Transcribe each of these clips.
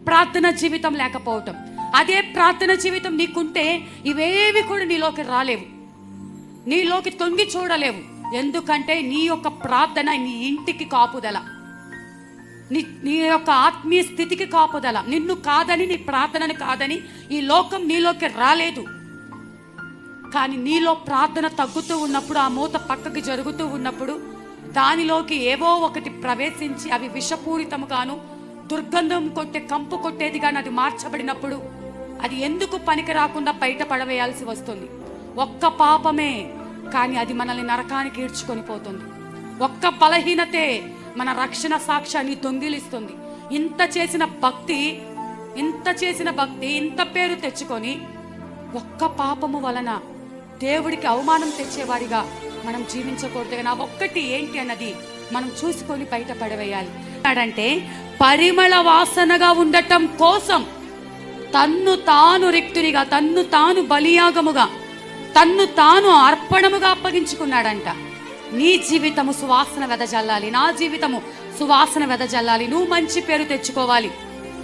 ప్రార్థన జీవితం లేకపోవటం. అదే ప్రార్థన జీవితం నీకుంటే ఇవేవి కూడా నీలోకి రాలేవు, నీలోకి తొంగి చూడలేవు. ఎందుకంటే నీ యొక్క ప్రార్థన నీ ఇంటికి కాపుదల, నీ యొక్క ఆత్మీయ స్థితికి కాపుదల. నిన్ను కాదని, నీ ప్రార్థనను కాదని ఈ లోకం నీలోకి రాలేదు. కానీ నీలో ప్రార్థన తగ్గుతూ ఉన్నప్పుడు, ఆ మూత పక్కకి జరుగుతూ ఉన్నప్పుడు దానిలోకి ఏవో ఒకటి ప్రవేశించి అవి విషపూరితముగాను, దుర్గంధం కొట్టే, కంపు కొట్టేది కానీ అది మార్చబడినప్పుడు అది ఎందుకు పనికి రాకుండా బయట పడవేయాల్సి వస్తుంది. ఒక్క పాపమే కానీ అది మనల్ని నరకానికి ఈడ్చుకొని పోతుంది. ఒక్క బలహీనతే మన రక్షణ సాక్ష్యాన్ని దొంగిలిస్తుంది. ఇంత చేసిన భక్తి, ఇంత పేరు తెచ్చుకొని ఒక్క పాపము వలన దేవుడికి అవమానం తెచ్చేవాడిగా మనం జీవించకూడదు. నా ఒక్కటి ఏంటి అన్నది మనం చూసుకొని బయట పడవేయాలి. అంటే పరిమళ వాసనగా ఉండటం కోసం తన్ను తాను రిక్తునిగా, తన్ను తాను బలియాగముగా, తన్ను తాను అర్పణముగా అప్పగించుకున్నాడంట. నీ జీవితము సువాసన వెదజల్లాలి, నా జీవితము సువాసన వెదజల్లాలి. నువ్వు మంచి పేరు తెచ్చుకోవాలి.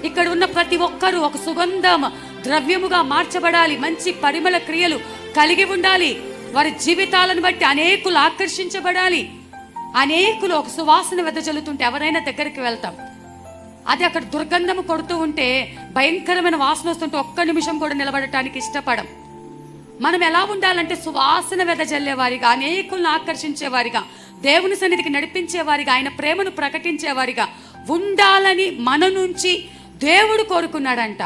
ఇక్కడ ఉన్న ప్రతి ఒక్కరూ ఒక సుగంధ ద్రవ్యముగా మార్చబడాలి. మంచి పరిమళ క్రియలు కలిగి ఉండాలి. వారి జీవితాలను బట్టి అనేకులు ఆకర్షించబడాలి. అనేకులు ఒక సువాసన వెదజల్లుతుంటే ఎవరైనా దగ్గరికి వెళ్తాం. అది అక్కడ దుర్గంధము కొడుతూ ఉంటే, భయంకరమైన వాసన వస్తుంటే ఒక్క నిమిషం కూడా నిలబడటానికి ఇష్టపడం. మనం ఎలా ఉండాలంటే సువాసన వెదజల్లేవారిగా, అనేకులను ఆకర్షించేవారిగా, దేవుని సన్నిధికి నడిపించేవారిగా, ఆయన ప్రేమను ప్రకటించేవారిగా ఉండాలని మన నుంచి దేవుడు కోరుకున్నాడంట.